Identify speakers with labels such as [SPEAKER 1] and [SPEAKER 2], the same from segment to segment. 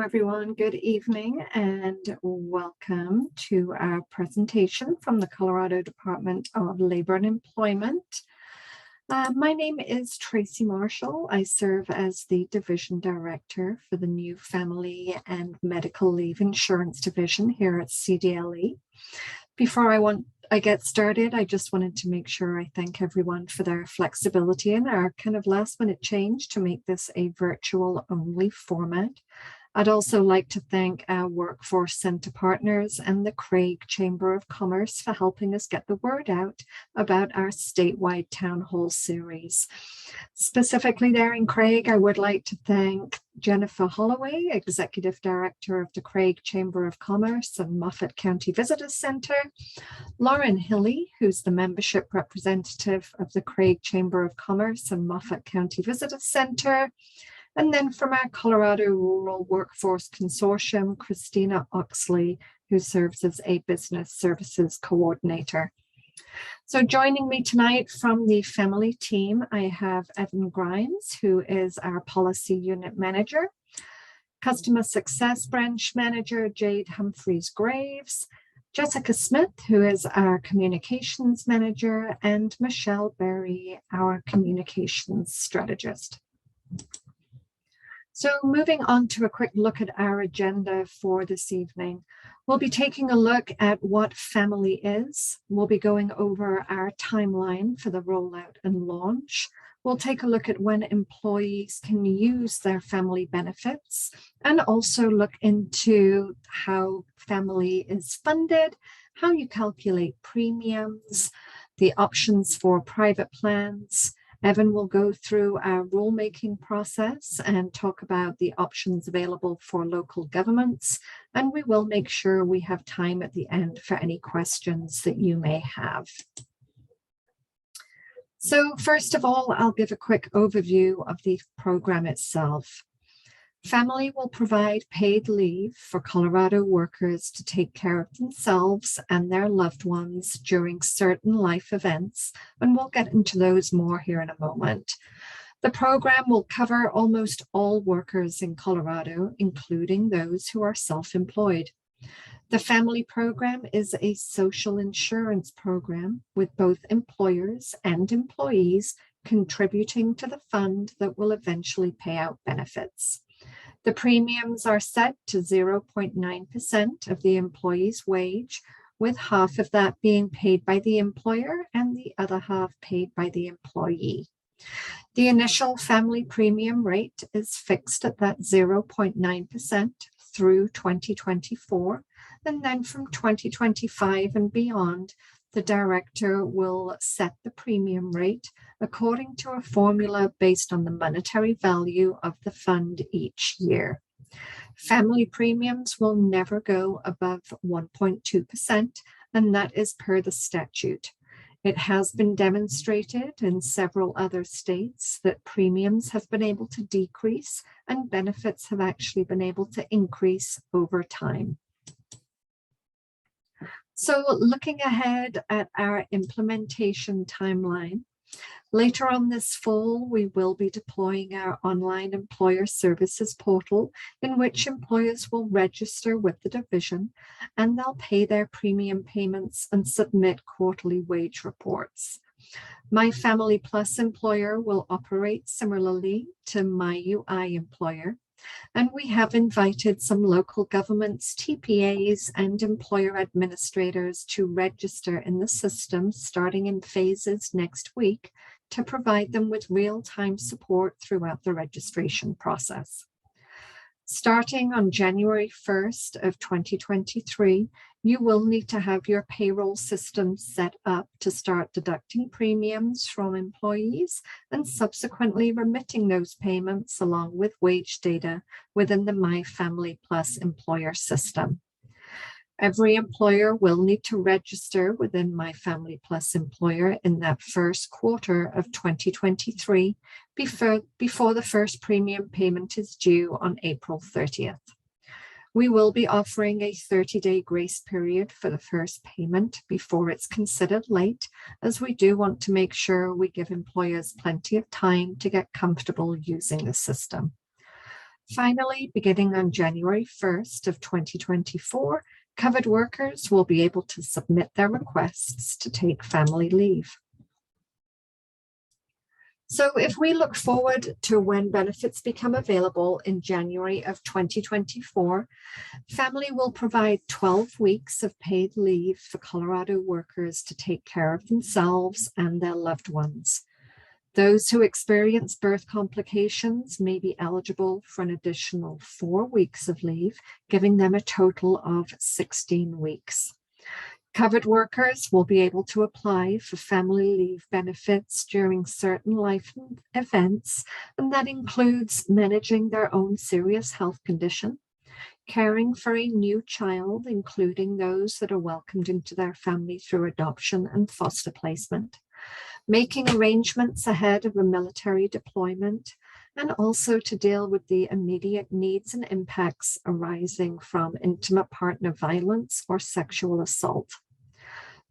[SPEAKER 1] everyone. Good evening and welcome to our presentation from the Colorado Department of Labor and Employment. My name is Tracy Marshall. I serve as the Division Director for the new Family and Medical Leave Insurance Division here at CDLE. Before I get started, I just wanted to make sure I thank everyone for their flexibility and our kind of last minute change to make this a virtual only format. I'd also like to thank our Workforce Centre partners and the Craig Chamber of Commerce for helping us get the word out about our statewide town hall series. Specifically there in Craig, I would like to thank Jennifer Holloway, Executive Director of the Craig Chamber of Commerce and Moffat County Visitors Centre, Lauren Hilly, who's the membership representative of the Craig Chamber of Commerce and Moffat County Visitors Centre, and then from our Colorado Rural Workforce Consortium, Christina Oxley, who serves as a Business Services Coordinator. So joining me tonight from the FAMLI team, I have Evan Grimes, who is our Policy Unit Manager, Customer Success Branch Manager, Jade Humphreys-Graves, Jessica Smith, who is our Communications Manager, and Michelle Berry, our Communications Strategist. So moving on to a quick look at our agenda for this evening. We'll be taking a look at what FAMLI is. We'll be going over our timeline for the rollout and launch. We'll take a look at when employees can use their FAMLI benefits and also look into how FAMLI is funded, how you calculate premiums, the options for private plans. Evan will go through our rulemaking process and talk about the options available for local governments, and we will make sure we have time at the end for any questions that you may have. So first of all, I'll give a quick overview of the program itself. FAMLI will provide paid leave for Colorado workers to take care of themselves and their loved ones during certain life events, and we'll get into those more here in a moment. The program will cover almost all workers in Colorado, including those who are self-employed. The FAMLI program is a social insurance program with both employers and employees contributing to the fund that will eventually pay out benefits. The premiums are set to 0.9% of the employee's wage, with half of that being paid by the employer and the other half paid by the employee. The initial FAMLI premium rate is fixed at that 0.9% through 2024, and then from 2025 and beyond, the director will set the premium rate according to a formula based on the monetary value of the fund each year. FAMLI premiums will never go above 1.2%, and that is per the statute. It has been demonstrated in several other states that premiums have been able to decrease and benefits have actually been able to increase over time. So looking ahead at our implementation timeline, later on this fall, we will be deploying our online employer services portal in which employers will register with the division and they'll pay their premium payments and submit quarterly wage reports. My FAMLI Plus employer will operate similarly to my UI employer. And we have invited some local governments, TPAs, and employer administrators to register in the system starting in phases next week to provide them with real-time support throughout the registration process. Starting on January 1st of 2023, you will need to have your payroll system set up to start deducting premiums from employees and subsequently remitting those payments along with wage data within the My FAMLI Plus employer system. Every employer will need to register within My FAMLI Plus employer in that first quarter of 2023 before the first premium payment is due on April 30th. We will be offering a 30-day grace period for the first payment before it's considered late, as we do want to make sure we give employers plenty of time to get comfortable using the system. Finally, beginning on January 1st of 2024, covered workers will be able to submit their requests to take family leave. So if we look forward to when benefits become available in January of 2024, FAMLI will provide 12 weeks of paid leave for Colorado workers to take care of themselves and their loved ones. Those who experience birth complications may be eligible for an additional 4 weeks of leave, giving them a total of 16 weeks. Covered workers will be able to apply for family leave benefits during certain life events, and that includes managing their own serious health condition, caring for a new child, including those that are welcomed into their family through adoption and foster placement, making arrangements ahead of a military deployment, and also to deal with the immediate needs and impacts arising from intimate partner violence or sexual assault.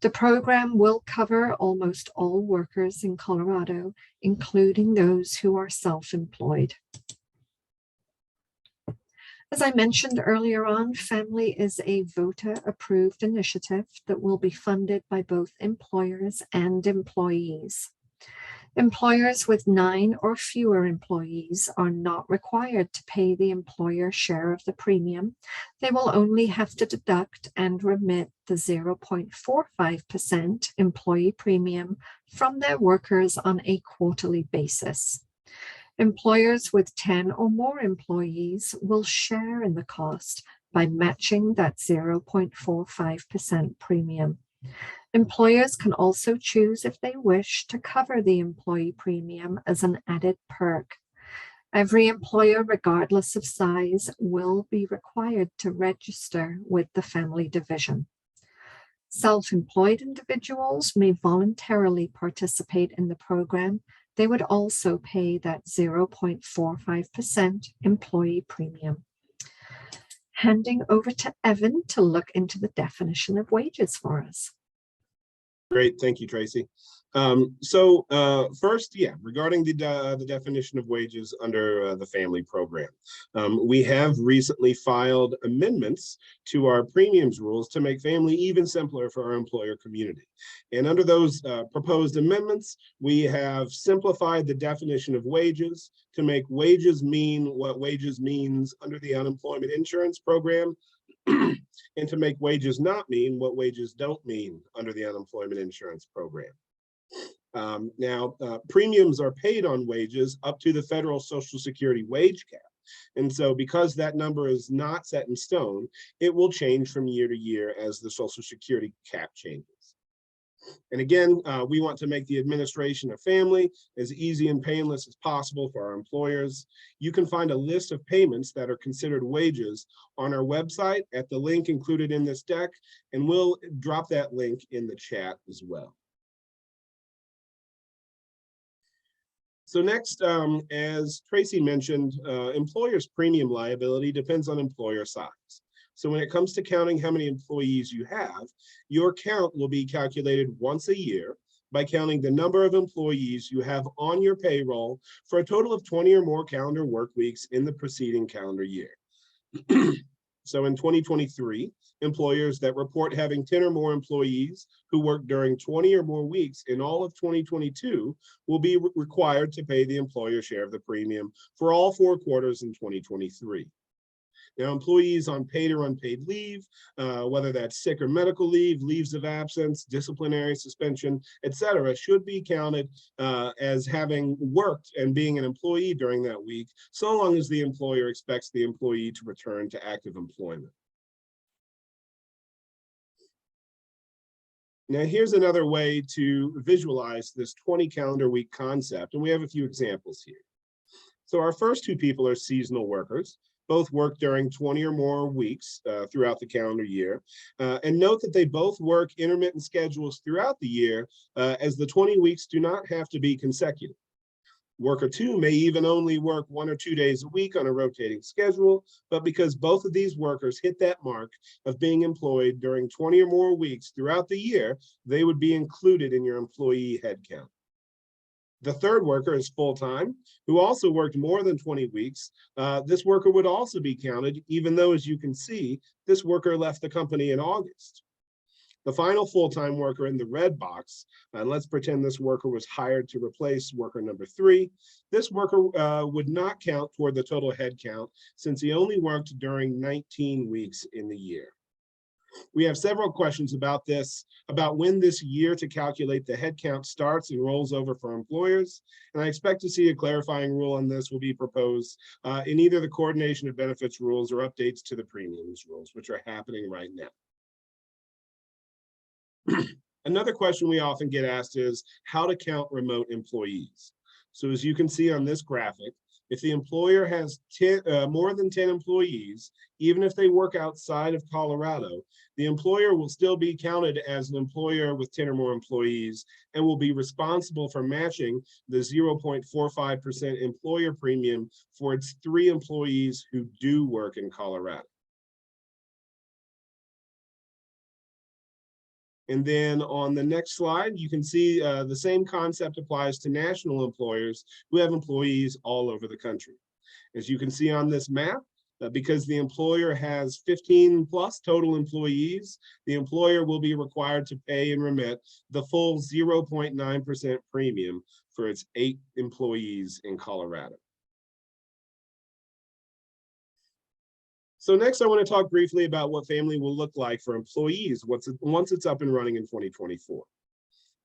[SPEAKER 1] The program will cover almost all workers in Colorado, including those who are self-employed. As I mentioned earlier on, FAMLI is a VOTA-approved initiative that will be funded by both employers and employees. Employers with 9 or fewer employees are not required to pay the employer share of the premium. They will only have to deduct and remit the 0.45% employee premium from their workers on a quarterly basis. Employers with 10 or more employees will share in the cost by matching that 0.45% premium. Employers can also choose, if they wish, to cover the employee premium as an added perk. Every employer, regardless of size, will be required to register with the FAMLI division. Self-employed individuals may voluntarily participate in the program. They would also pay that 0.45% employee premium. Handing over to Evan to look into the definition of wages for us.
[SPEAKER 2] Great, thank you, Tracy. First, regarding the definition of wages under the FAMLI program, we have recently filed amendments to our premiums rules to make FAMLI even simpler for our employer community. And under those proposed amendments, we have simplified the definition of wages to make wages mean what wages means under the unemployment insurance program, and to make wages not mean what wages don't mean under the unemployment insurance program. Premiums are paid on wages up to the federal Social Security wage cap. And so because that number is not set in stone, it will change from year to year as the Social Security cap changes. And again, we want to make the administration of FAMLI as easy and painless as possible for our employers. You can find a list of payments that are considered wages on our website at the link included in this deck, and we'll drop that link in the chat as well. So next, as Tracy mentioned, employers' premium liability depends on employer size. So when it comes to counting how many employees you have, your count will be calculated once a year by counting the number of employees you have on your payroll for a total of 20 or more calendar work weeks in the preceding calendar year. So in 2023, employers that report having 10 or more employees who work during 20 or more weeks in all of 2022 will be required to pay the employer share of the premium for all 4 quarters in 2023. Now, employees on paid or unpaid leave, whether that's sick or medical leave, leaves of absence, disciplinary suspension, etc., should be counted as having worked and being an employee during that week, so long as the employer expects the employee to return to active employment. Now, here's another way to visualize this 20 calendar week concept, and we have a few examples here. So our first 2 people are seasonal workers. Both work during 20 or more weeks throughout the calendar year. And note that they both work intermittent schedules throughout the year, as the 20 weeks do not have to be consecutive. Worker 2 may even only work 1 or 2 days a week on a rotating schedule, but because both of these workers hit that mark of being employed during 20 or more weeks throughout the year, they would be included in your employee headcount. The third worker is full-time, who also worked more than 20 weeks. This worker would also be counted, even though, as you can see, this worker left the company in August. The final full-time worker in the red box, and let's pretend this worker was hired to replace worker number 3. This worker would not count toward the total head count since he only worked during 19 weeks in the year. We have several questions about this, about when this year to calculate the head count starts and rolls over for employers. And I expect to see a clarifying rule on this will be proposed in either the coordination of benefits rules or updates to the premiums rules, which are happening right now. Another question we often get asked is how to count remote employees. So as you can see on this graphic, if the employer has more than 10 employees, even if they work outside of Colorado, the employer will still be counted as an employer with 10 or more employees and will be responsible for matching the 0.45% employer premium for its 3 employees who do work in Colorado. And then on the next slide, you can see the same concept applies to national employers who have employees all over the country. As you can see on this map, because the employer has 15 plus total employees, the employer will be required to pay and remit the full 0.9% premium for its 8 employees in Colorado. So next, I want to talk briefly about what FAMLI will look like for employees once it's up and running in 2024.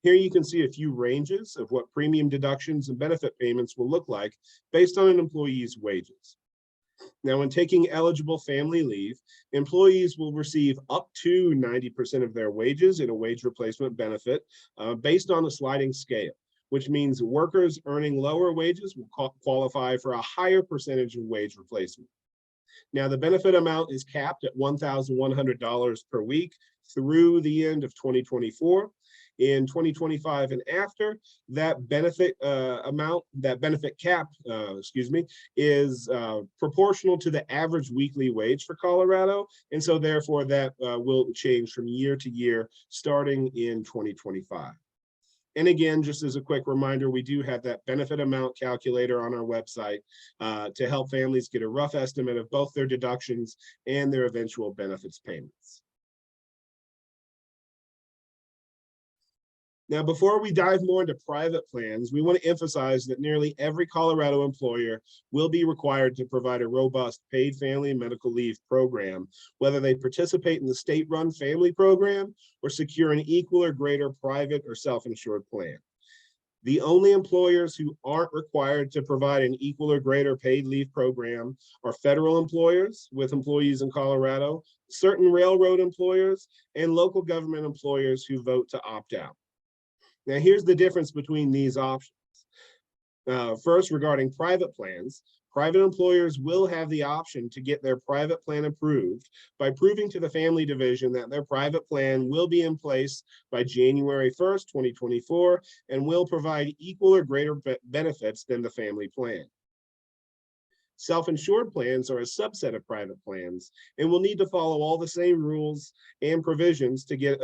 [SPEAKER 2] Here you can see a few ranges of what premium deductions and benefit payments will look like based on an employee's wages. Now, when taking eligible family leave, employees will receive up to 90% of their wages in a wage replacement benefit based on a sliding scale, which means workers earning lower wages will qualify for a higher percentage of wage replacement. Now, the benefit amount is capped at $1,100 per week through the end of 2024. In 2025 and after, that benefit cap, is proportional to the average weekly wage for Colorado. And so therefore that will change from year to year starting in 2025. And again, just as a quick reminder, we do have that benefit amount calculator on our website to help families get a rough estimate of both their deductions and their eventual benefits payments. Now, before we dive more into private plans, we want to emphasize that nearly every Colorado employer will be required to provide a robust paid family and medical leave program, whether they participate in the state-run family program or secure an equal or greater private or self-insured plan. The only employers who aren't required to provide an equal or greater paid leave program are federal employers with employees in Colorado, certain railroad employers, and local government employers who vote to opt out. Now, here's the difference between these options. First, regarding private plans, private employers will have the option to get their private plan approved by proving to the family division that their private plan will be in place by January 1st, 2024, and will provide equal or greater benefits than the family plan. Self-insured plans are a subset of private plans and will need to follow all the same rules and provisions to get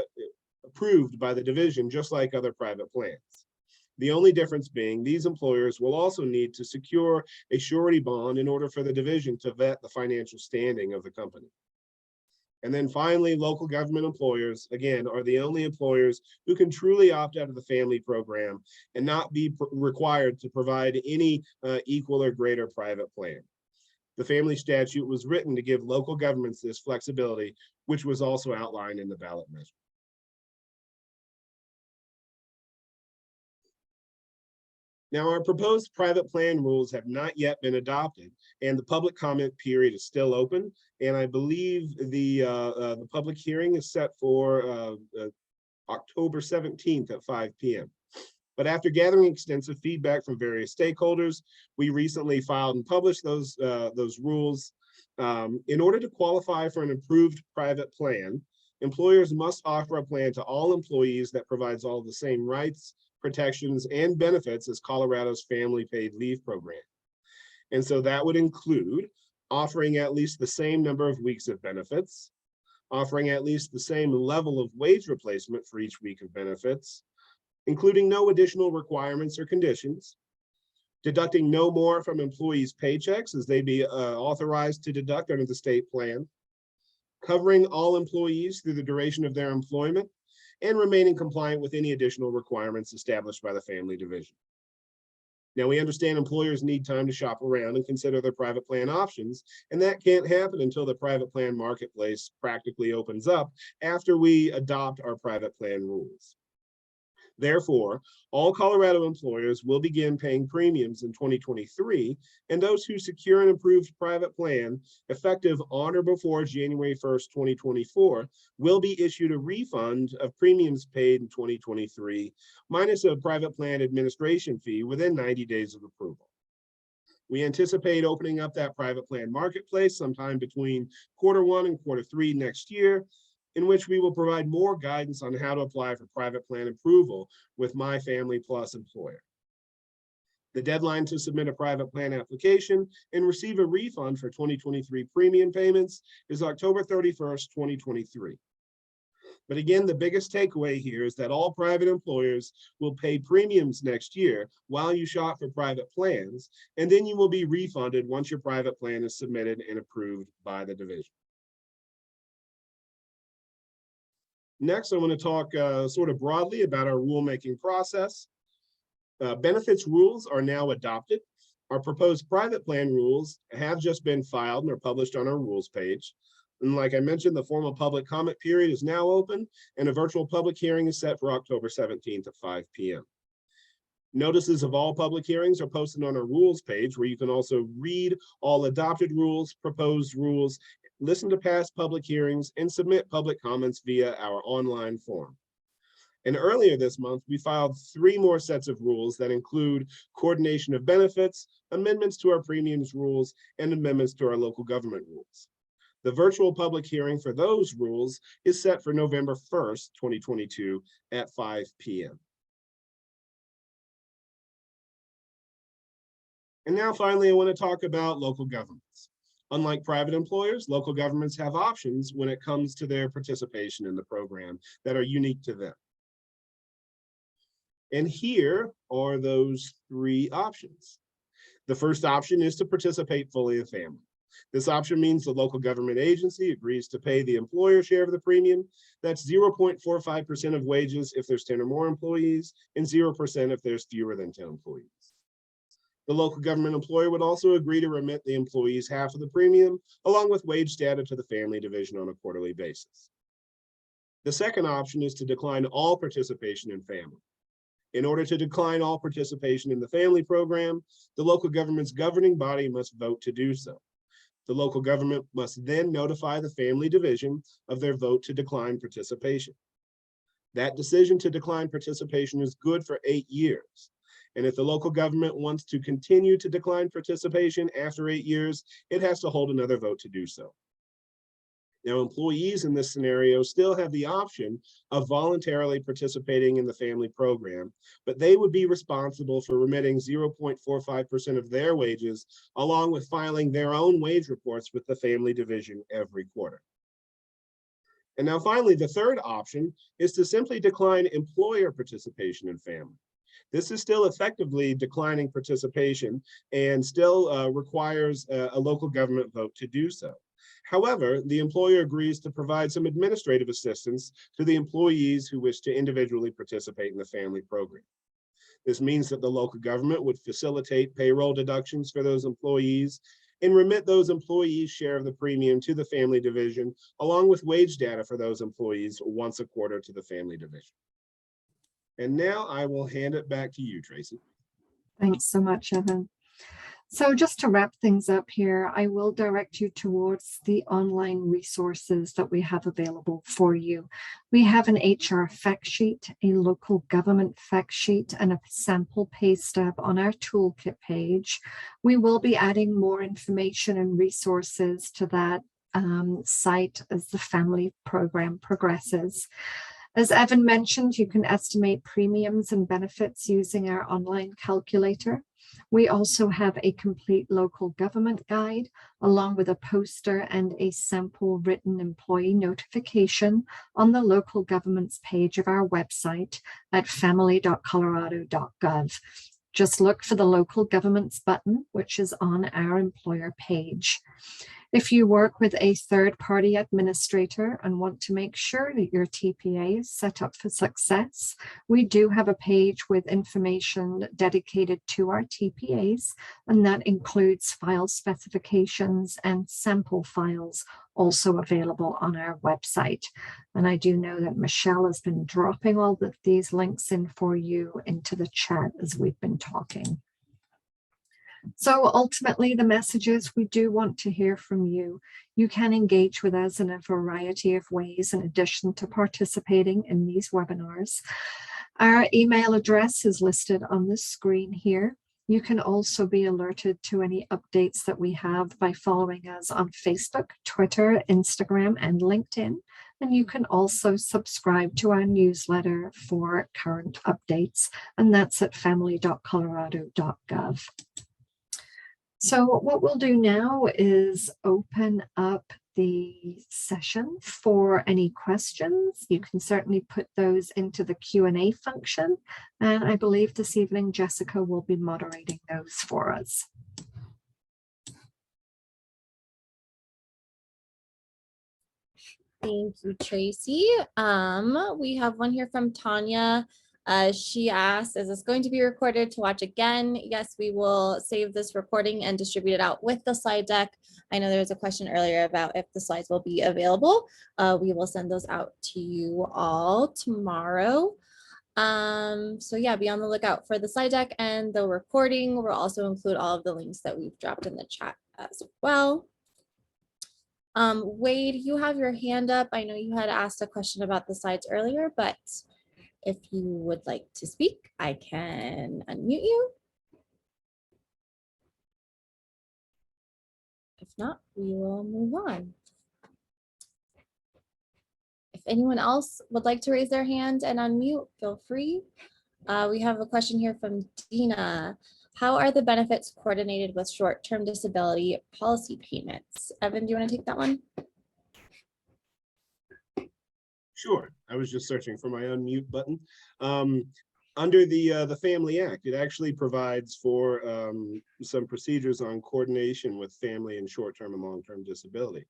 [SPEAKER 2] approved by the division, just like other private plans. The only difference being these employers will also need to secure a surety bond in order for the division to vet the financial standing of the company. And then finally, local government employers, again, are the only employers who can truly opt out of the family program and not be required to provide any equal or greater private plan. The family statute was written to give local governments this flexibility, which was also outlined in the ballot measure. Now, our proposed private plan rules have not yet been adopted, and the public comment period is still open. And I believe the public hearing is set for October 17th at 5 p.m. But after gathering extensive feedback from various stakeholders, we recently filed and published those rules. In order to qualify for an approved private plan, employers must offer a plan to all employees that provides all the same rights, protections, and benefits as Colorado's family paid leave program. And so that would include offering at least the same number of weeks of benefits, offering at least the same level of wage replacement for each week of benefits, including no additional requirements or conditions, deducting no more from employees' paychecks as they be authorized to deduct under the state plan, covering all employees through the duration of their employment, and remaining compliant with any additional requirements established by the family division. Now, we understand employers need time to shop around and consider their private plan options, and that can't happen until the private plan marketplace practically opens up after we adopt our private plan rules. Therefore, all Colorado employers will begin paying premiums in 2023, and those who secure an approved private plan effective on or before January 1st, 2024 will be issued a refund of premiums paid in 2023, minus a private plan administration fee within 90 days of approval. We anticipate opening up that private plan marketplace sometime between Q1 and Q3 next year, in which we will provide more guidance on how to apply for private plan approval with My Family Plus employer. The deadline to submit a private plan application and receive a refund for 2023 premium payments is October 31st, 2023. But again, the biggest takeaway here is that all private employers will pay premiums next year while you shop for private plans, and then you will be refunded once your private plan is submitted and approved by the division. Next, I want to talk sort of broadly about our rulemaking process. Benefits rules are now adopted. Our proposed private plan rules have just been filed and are published on our rules page. And like I mentioned, the formal public comment period is now open, and a virtual public hearing is set for October 17th at 5 p.m. Notices of all public hearings are posted on our rules page, where you can also read all adopted rules, proposed rules, listen to past public hearings, and submit public comments via our online form. And earlier this month, we filed 3 more sets of rules that include coordination of benefits, amendments to our premiums rules, and amendments to our local government rules. The virtual public hearing for those rules is set for November 1st, 2022 at 5 p.m. And now finally, I want to talk about local governments. Unlike private employers, local governments have options when it comes to their participation in the program that are unique to them. And here are those 3 options. The first option is to participate fully in FAMLI. This option means the local government agency agrees to pay the employer share of the premium. That's 0.45% of wages if there's 10 or more employees, and 0% if there's fewer than 10 employees. The local government employer would also agree to remit the employees half of the premium, along with wage data to the family division on a quarterly basis. The second option is to decline all participation in FAMLI. In order to decline all participation in the family program, the local government's governing body must vote to do so. The local government must then notify the family division of their vote to decline participation. That decision to decline participation is good for 8 years. And if the local government wants to continue to decline participation after 8 years, it has to hold another vote to do so. Now, employees in this scenario still have the option of voluntarily participating in the family program, but they would be responsible for remitting 0.45% of their wages, along with filing their own wage reports with the family division every quarter. And now finally, the third option is to simply decline employer participation in FAMLI. This is still effectively declining participation and still requires a local government vote to do so. However, the employer agrees to provide some administrative assistance to the employees who wish to individually participate in the family program. This means that the local government would facilitate payroll deductions for those employees and remit those employees' share of the premium to the family division, along with wage data for those employees once a quarter to the family division. And now I will hand it back to you, Tracy.
[SPEAKER 1] Thanks so much, Evan. So just to wrap things up here, I will direct you towards the online resources that we have available for you. We have an HR fact sheet, a local government fact sheet, and a sample pay stub on our toolkit page. We will be adding more information and resources to that site as the FAMLI program progresses. As Evan mentioned, you can estimate premiums and benefits using our online calculator. We also have a complete local government guide, along with a poster and a sample written employee notification on the local government's page of our website at family.colorado.gov. Just look for the local governments button, which is on our employer page. If you work with a third-party administrator and want to make sure that your TPA is set up for success, we do have a page with information dedicated to our TPAs, and that includes file specifications and sample files also available on our website. And I do know that Michelle has been dropping all of these links in for you into the chat as we've been talking. So ultimately, the message is we do want to hear from you. You can engage with us in a variety of ways in addition to participating in these webinars. Our email address is listed on the screen here. You can also be alerted to any updates that we have by following us on Facebook, Twitter, Instagram, and LinkedIn. And you can also subscribe to our newsletter for current updates, and that's at family.colorado.gov. So what we'll do now is open up the session for any questions. You can certainly put those into the Q&A function. And I believe this evening, Jessica will be moderating those for us.
[SPEAKER 3] Thank you, Tracy. We have one here from Tanya. She asked, is this going to be recorded to watch again? Yes, we will save this recording and distribute it out with the slide deck. I know there was a question earlier about if the slides will be available. We will send those out to you all tomorrow. So yeah, be on the lookout for the slide deck and the recording. We'll also include all of the links that we've dropped in the chat as well. Wade, you have your hand up. I know you had asked a question about the slides earlier, but if you would like to speak, I can unmute you. If not, we will move on. If anyone else would like to raise their hand and unmute, feel free. We have a question here from Dina. How are the benefits coordinated with short-term disability policy payments? Evan, do you want to take that one?
[SPEAKER 2] Sure. I was just searching for my unmute button. Under the FAMLI Act, it actually provides for some procedures on coordination with family and short-term and long-term disability.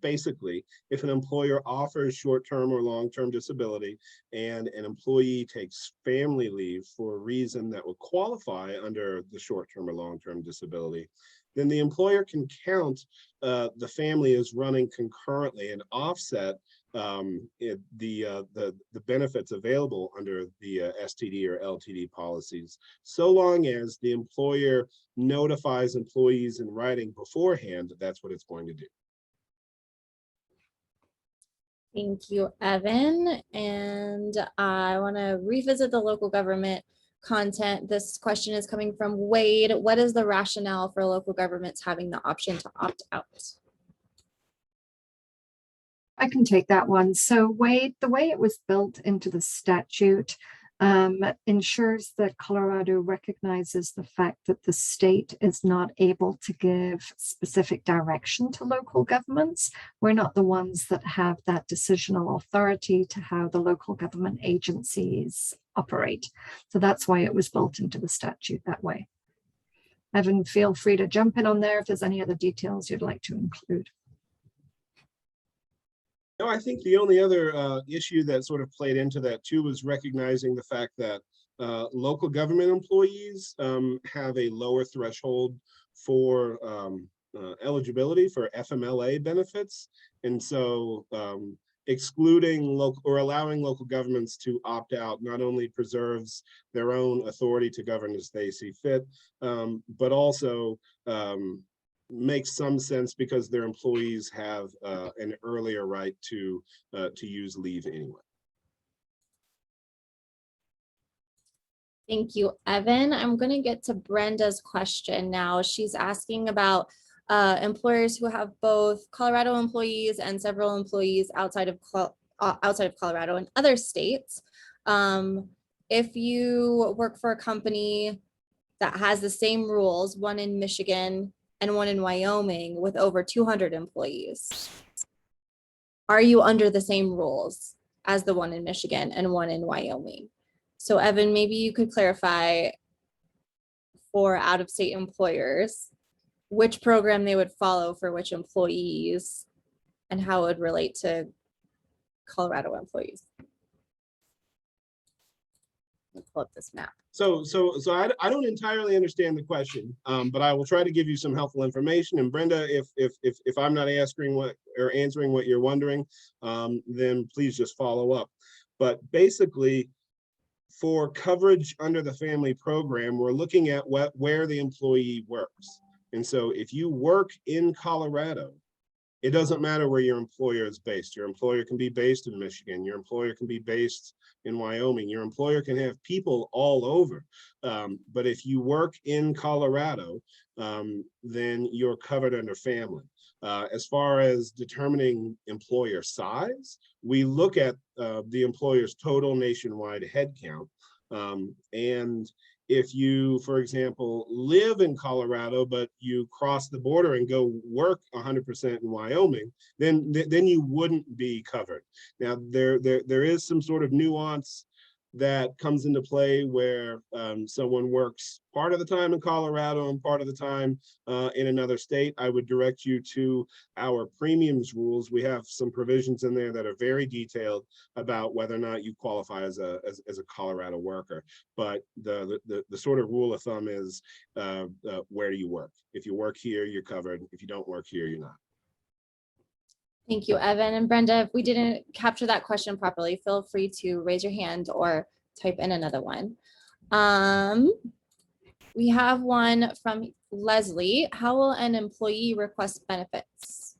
[SPEAKER 2] Basically, if an employer offers short-term or long-term disability and an employee takes family leave for a reason that would qualify under the short-term or long-term disability, then the employer can count the family as running concurrently and offset the benefits available under the STD or LTD policies, so long as the employer notifies employees in writing beforehand that that's what it's going to do.
[SPEAKER 3] Thank you, Evan. And I want to revisit the local government content. This question is coming from Wade. What is the rationale for local governments having the option to opt out?
[SPEAKER 1] I can take that one. So Wade, the way it was built into the statute ensures that Colorado recognizes the fact that the state is not able to give specific direction to local governments. We're not the ones that have that decisional authority to how the local government agencies operate. So that's why it was built into the statute that way. Evan, feel free to jump in on there if there's any other details you'd like to include.
[SPEAKER 2] No, I think the only other issue that sort of played into that too was recognizing the fact that local government employees have a lower threshold for eligibility for FMLA benefits. And so excluding local or allowing local governments to opt out not only preserves their own authority to govern as they see fit, but also makes some sense because their employees have an earlier right to use leave anyway.
[SPEAKER 3] Thank you, Evan. I'm going to get to Brenda's question now. She's asking about employers who have both Colorado employees and several employees outside of outside of Colorado and other states. If you work for a company that has the same rules, one in Michigan and one in Wyoming with over 200 employees, are you under the same rules as the one in Michigan and one in Wyoming? So Evan, maybe you could clarify for out-of-state employers, which program they would follow for which employees and how it would relate to Colorado employees. Let's pull up this map.
[SPEAKER 2] So I don't entirely understand the question, but I will try to give you some helpful information. And Brenda, if I'm not answering what you're wondering, then please just follow up. But basically, for coverage under the family program, we're looking at where the employee works. And so if you work in Colorado, it doesn't matter where your employer is based. Your employer can be based in Michigan. Your employer can be based in Wyoming. Your employer can have people all over. But if you work in Colorado, then you're covered under family. As far as determining employer size, we look at the employer's total nationwide headcount. And if you, for example, live in Colorado, but you cross the border and go work 100% in Wyoming, then you wouldn't be covered. Now, there is some sort of nuance that comes into play where someone works part of the time in Colorado and part of the time in another state. I would direct you to our premiums rules. We have some provisions in there that are very detailed about whether or not you qualify as a Colorado worker. But the sort of rule of thumb is where do you work? If you work here, you're covered. If you don't work here, you're not.
[SPEAKER 3] Thank you, Evan. And Brenda, if we didn't capture that question properly, feel free to raise your hand or type in another one. We have one from Leslie. How will an employee request benefits?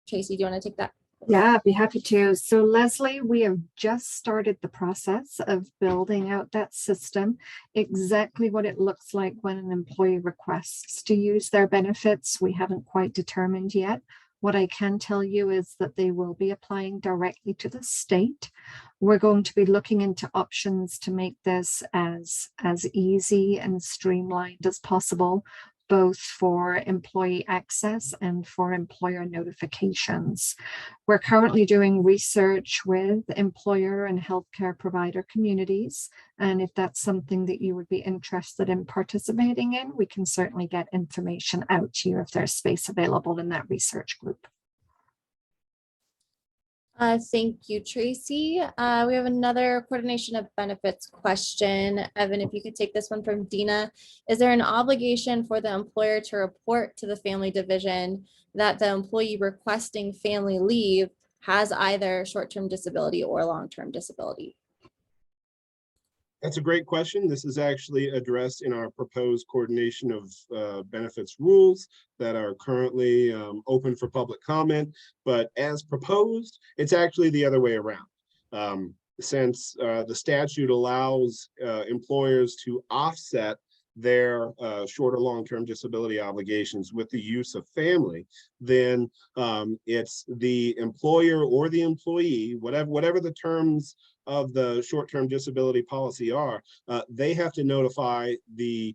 [SPEAKER 3] Tracy, do you want to take that?
[SPEAKER 1] Yeah, I'd be happy to. So Leslie, we have just started the process of building out that system, exactly what it looks like when an employee requests to use their benefits. We haven't quite determined yet. What I can tell you is that they will be applying directly to the state. We're going to be looking into options to make this as easy and streamlined as possible, both for employee access and for employer notifications. We're currently doing research with employer and healthcare provider communities. And if that's something that you would be interested in participating in, we can certainly get information out to you if there's space available in that research group.
[SPEAKER 3] Thank you, Tracy. We have another coordination of benefits question. Evan, if you could take this one from Dina. Is there an obligation for the employer to report to the family division that the employee requesting family leave has either short-term disability or long-term disability?
[SPEAKER 2] That's a great question. This is actually addressed in our proposed coordination of benefits rules that are currently open for public comment. But as proposed, it's actually the other way around. Since the statute allows employers to offset their short or long-term disability obligations with the use of family, then it's the employer or the employee, whatever the terms of the short-term disability policy are, they have to notify the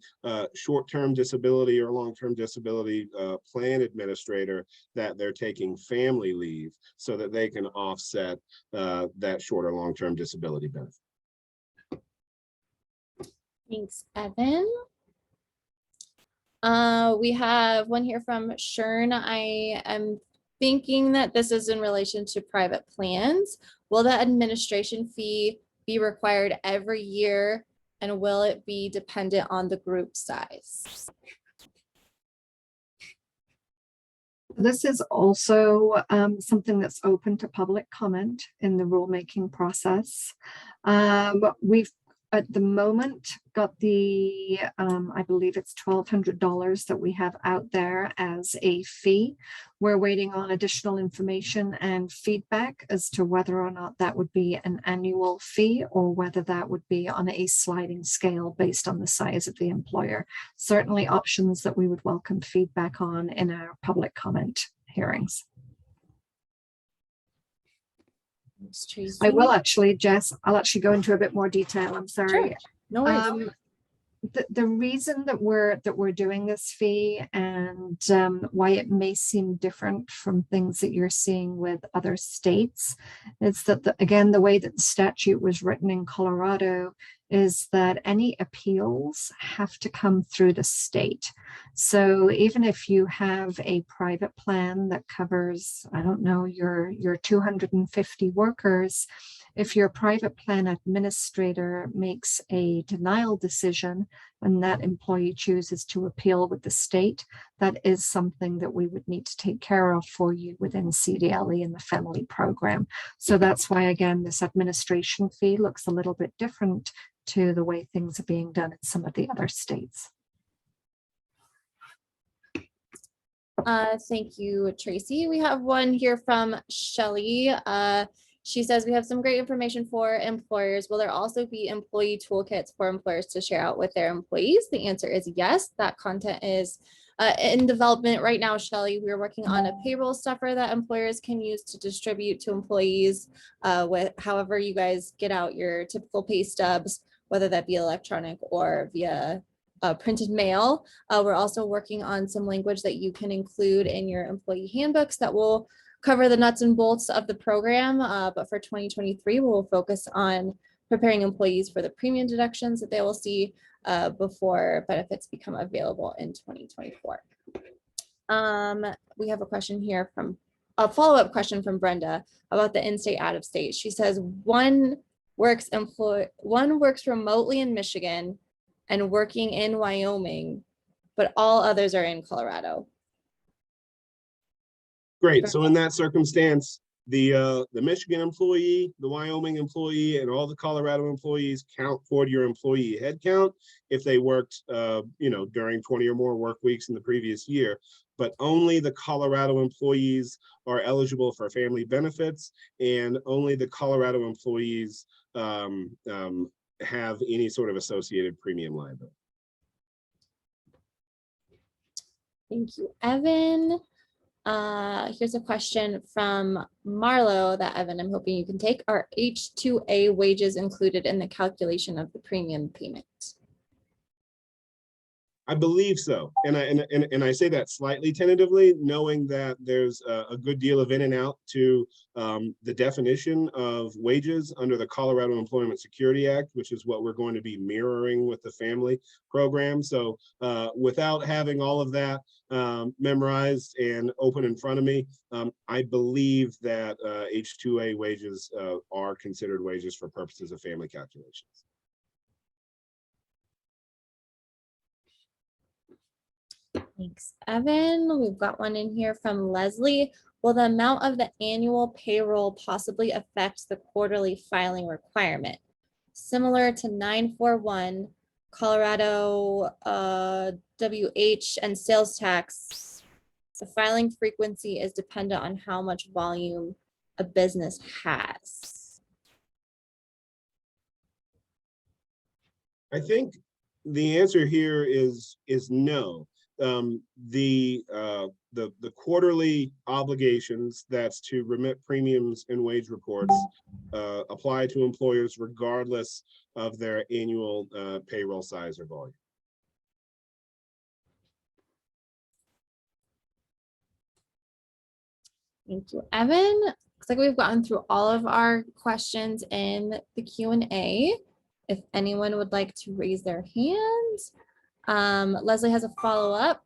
[SPEAKER 2] short-term disability or long-term disability plan administrator that they're taking family leave so that they can offset that short or long-term disability benefit.
[SPEAKER 3] Thanks, Evan. We have one here from Shern. I am thinking that this is in relation to private plans. Will the administration fee be required every year, and will it be dependent on the group size?
[SPEAKER 1] This is also something that's open to public comment in the rulemaking process. We've at the moment got the, I believe it's $1,200 that we have out there as a fee. We're waiting on additional information and feedback as to whether or not that would be an annual fee or whether that would be on a sliding scale based on the size of the employer. Certainly options that we would welcome feedback on in our public comment hearings.
[SPEAKER 3] Thanks, Tracy.
[SPEAKER 1] I will actually, Jess, I'll actually go into a bit more detail. I'm sorry.
[SPEAKER 3] Sure. No worries.
[SPEAKER 1] The reason that we're doing this fee and why it may seem different from things that you're seeing with other states is that again, the way that the statute was written in Colorado is that any appeals have to come through the state. So even if you have a private plan that covers, I don't know, your 250 workers, if your private plan administrator makes a denial decision and that employee chooses to appeal with the state, that is something that we would need to take care of for you within CDLE and the FAMLI program. So that's why, again, this administration fee looks a little bit different to the way things are being done in some of the other states.
[SPEAKER 3] Thank you, Tracy. We have one here from Shelley. She says, we have some great information for employers. Will there also be employee toolkits for employers to share out with their employees? The answer is yes. That content is in development right now, Shelley. We're working on a payroll stuffer that employers can use to distribute to employees with however you guys get out your typical pay stubs, whether that be electronic or via printed mail. We're also working on some language that you can include in your employee handbooks that will cover the nuts and bolts of the program. But for 2023, we'll focus on preparing employees for the premium deductions that they will see before benefits become available in 2024. We have a question here from a follow-up question from Brenda about the in-state, out-of-state. She says one works remotely in Michigan and working in Wyoming, but all others are in Colorado.
[SPEAKER 2] Great. So in that circumstance, the Michigan employee, the Wyoming employee, and all the Colorado employees count toward your employee head count if they worked, during 20 or more work weeks in the previous year. But only the Colorado employees are eligible for family benefits, and only the Colorado employees have any sort of associated premium liability.
[SPEAKER 3] Thank you, Evan. Here's a question from Marlo that Evan, I'm hoping you can take. Are H-2A wages included in the calculation of the premium payment?
[SPEAKER 2] I believe so, and I say that slightly tentatively, knowing that there's a good deal of in and out to the definition of wages under the Colorado Employment Security Act, which is what we're going to be mirroring with the FAMLI program. So without having all of that memorized and open in front of me, I believe that H-2A wages are considered wages for purposes of family calculations.
[SPEAKER 3] Thanks, Evan. We've got one in here from Leslie. Will the amount of the annual payroll possibly affect the quarterly filing requirement? Similar to 941, Colorado WH and sales tax, the filing frequency is dependent on how much volume a business has.
[SPEAKER 2] I think the answer here is no. The quarterly obligations, that's to remit premiums and wage reports, apply to employers regardless of their annual payroll size or volume.
[SPEAKER 3] Thank you, Evan. Looks like we've gotten through all of our questions in the Q&A. If anyone would like to raise their hands. Leslie has a follow-up.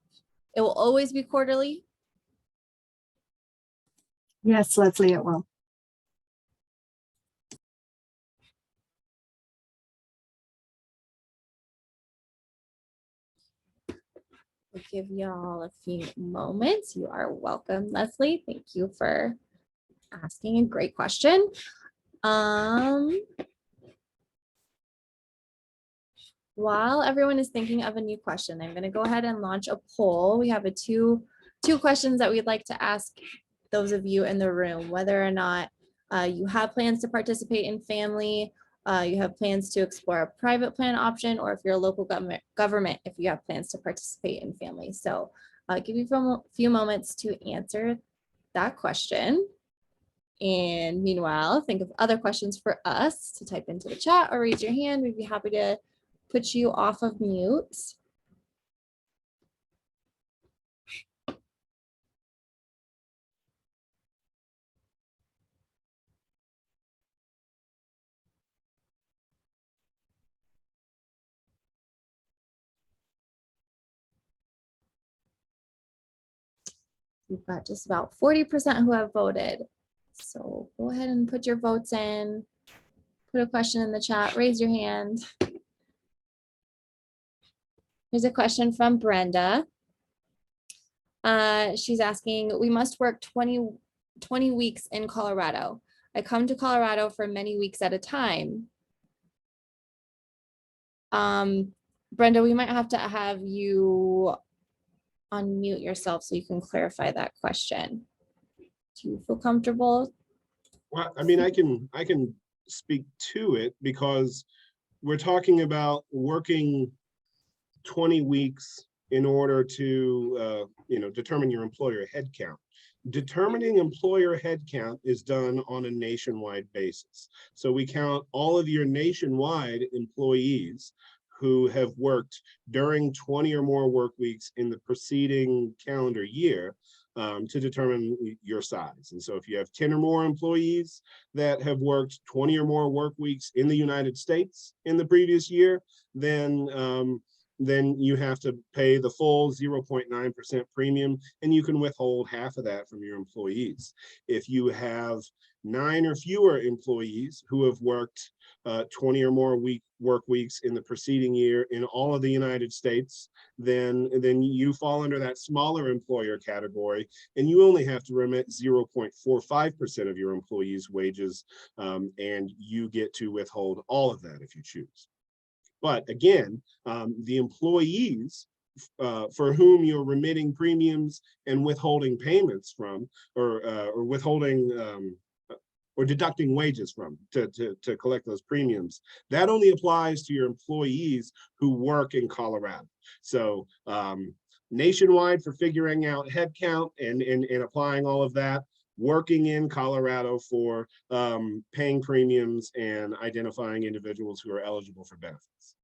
[SPEAKER 3] It will always be quarterly.
[SPEAKER 1] Yes, Leslie, it will.
[SPEAKER 3] We'll give y'all a few moments. You are welcome, Leslie. Thank you for asking a great question. While everyone is thinking of a new question, I'm going to go ahead and launch a poll. We have two questions that we'd like to ask those of you in the room, whether or not you have plans to participate in FAMLI, you have plans to explore a private plan option, or if you're a local government, if you have plans to participate in FAMLI. So I'll give you a few moments to answer that question. And meanwhile, think of other questions for us to type into the chat or raise your hand. We'd be happy to put you off of mute. We've got just about 40% who have voted. So go ahead and put your votes in, put a question in the chat, raise your hand. Here's a question from Brenda. She's asking, we must work 20 weeks in Colorado. I come to Colorado for many weeks at a time. Brenda, we might have to have you unmute yourself so you can clarify that question. Do you feel comfortable?
[SPEAKER 2] Well, I mean, I can speak to it because we're talking about working 20 weeks in order to determine your employer headcount. Determining employer headcount is done on a nationwide basis. So we count all of your nationwide employees who have worked during 20 or more work weeks in the preceding calendar year to determine your size. And so if you have 10 or more employees that have worked 20 or more work weeks in the United States in the previous year, then you have to pay the full 0.9% premium, and you can withhold half of that from your employees. If you have 9 or fewer employees who have worked 20 or more work weeks in the preceding year in all of the United States, then you fall under that smaller employer category, and you only have to remit 0.45% of your employees' wages, and you get to withhold all of that if you choose. But again, the employees for whom you're remitting premiums and withholding payments from, or withholding or deducting wages from to collect those premiums, that only applies to your employees who work in Colorado. So nationwide for figuring out headcount and applying all of that, working in Colorado for paying premiums and identifying individuals who are eligible for benefits.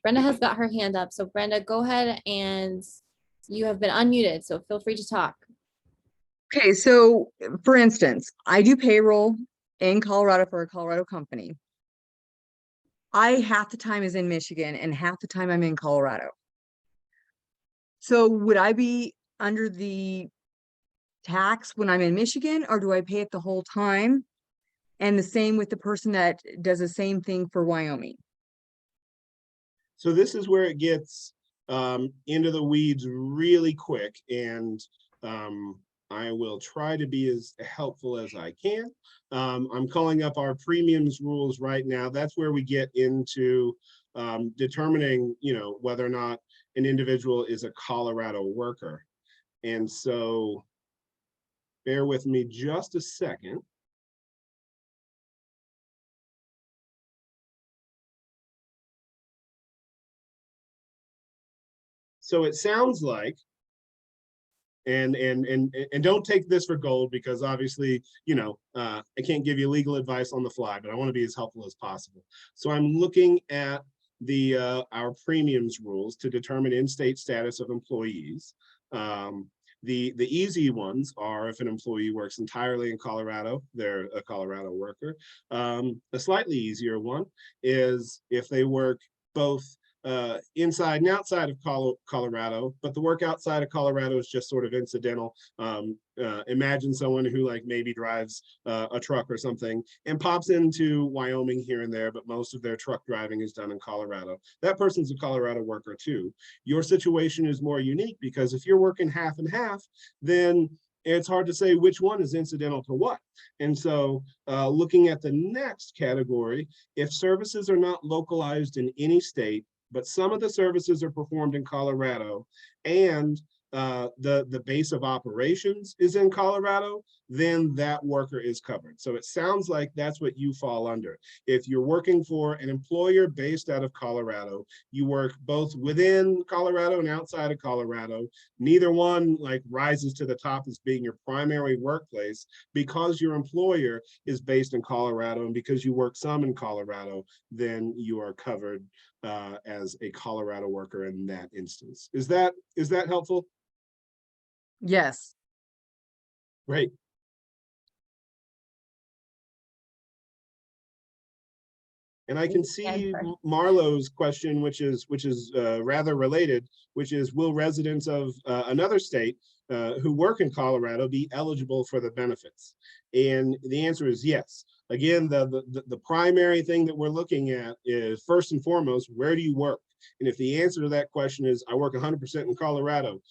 [SPEAKER 3] Brenda has got her hand up. So Brenda, go ahead, and you have been unmuted, so feel free to talk.
[SPEAKER 4] Okay, so for instance, I do payroll in Colorado for a Colorado company. Half the time is in Michigan and half the time I'm in Colorado. So would I be under the tax when I'm in Michigan, or do I pay it the whole time? And the same with the person that does the same thing for Wyoming.
[SPEAKER 2] So this is where it gets into the weeds really quick, and I will try to be as helpful as I can. I'm calling up our premiums rules right now. That's where we get into determining, whether or not an individual is a Colorado worker. And so bear with me just a second. So it sounds like, and don't take this for gold, because obviously, I can't give you legal advice on the fly, but I want to be as helpful as possible. So I'm looking at our premiums rules to determine in-state status of employees. The easy ones are if an employee works entirely in Colorado, they're a Colorado worker. A slightly easier one is if they work both inside and outside of Colorado, but the work outside of Colorado is just sort of incidental. Imagine someone who maybe drives a truck or something and pops into Wyoming here and there, but most of their truck driving is done in Colorado. That person's a Colorado worker too. Your situation is more unique, because if you're working half and half, then it's hard to say which one is incidental to what. And so looking at the next category, if services are not localized in any state, but some of the services are performed in Colorado, and the base of operations is in Colorado, then that worker is covered. So it sounds like that's what you fall under. If you're working for an employer based out of Colorado, you work both within Colorado and outside of Colorado. Neither one like rises to the top as being your primary workplace. Because your employer is based in Colorado and because you work some in Colorado, then you are covered as a Colorado worker in that instance. Is that helpful?
[SPEAKER 4] Yes.
[SPEAKER 2] Great. And I can see Marlo's question, which is rather related, which is, will residents of another state who work in Colorado be eligible for the benefits? And the answer is yes. Again, the primary thing that we're looking at is, first and foremost, where do you work? And if the answer to that question is, I work 100% in Colorado,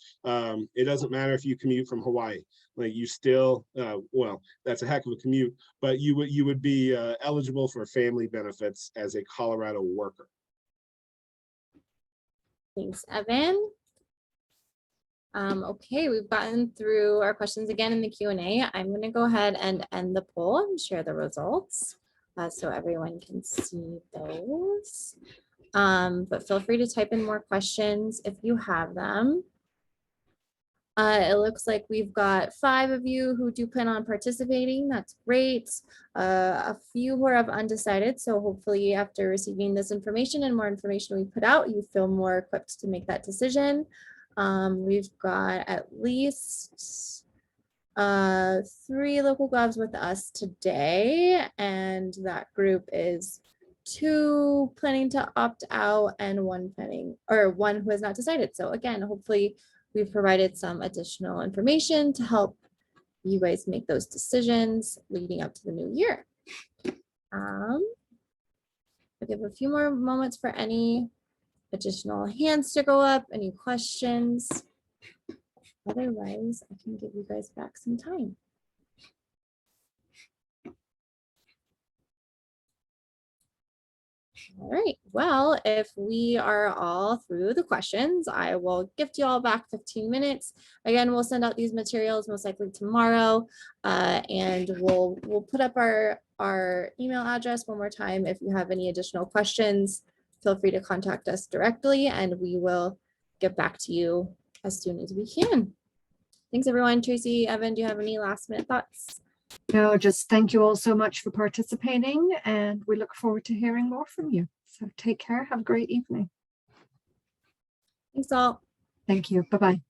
[SPEAKER 2] it doesn't matter if you commute from Hawaii. Like, you still, well, that's a heck of a commute, but you would be eligible for family benefits as a Colorado worker.
[SPEAKER 3] Thanks, Evan. Okay, we've gotten through our questions again in the Q&A. I'm going to go ahead and end the poll and share the results so everyone can see those. But feel free to type in more questions if you have them. It looks like we've got 5 of you who do plan on participating. That's great. A few who are undecided. So hopefully after receiving this information and more information we put out, you feel more equipped to make that decision. We've got at least 3 local govs with us today, and that group is 2 planning to opt out and 1 planning, or 1 who has not decided. So again, hopefully we've provided some additional information to help you guys make those decisions leading up to the new year. I'll give a few more moments for any additional hands to go up, any questions. Otherwise, I can give you guys back some time. All right, well, if we are all through the questions, I will gift you all back 15 minutes. Again, we'll send out these materials most likely tomorrow, and we'll put up our email address one more time. If you have any additional questions, feel free to contact us directly and we will get back to you as soon as we can. Thanks, everyone. Tracy, Evan, do you have any last minute thoughts?
[SPEAKER 1] No, just thank you all so much for participating, and we look forward to hearing more from you. So take care. Have a great evening.
[SPEAKER 3] Thanks all.
[SPEAKER 1] Thank you. Bye-bye.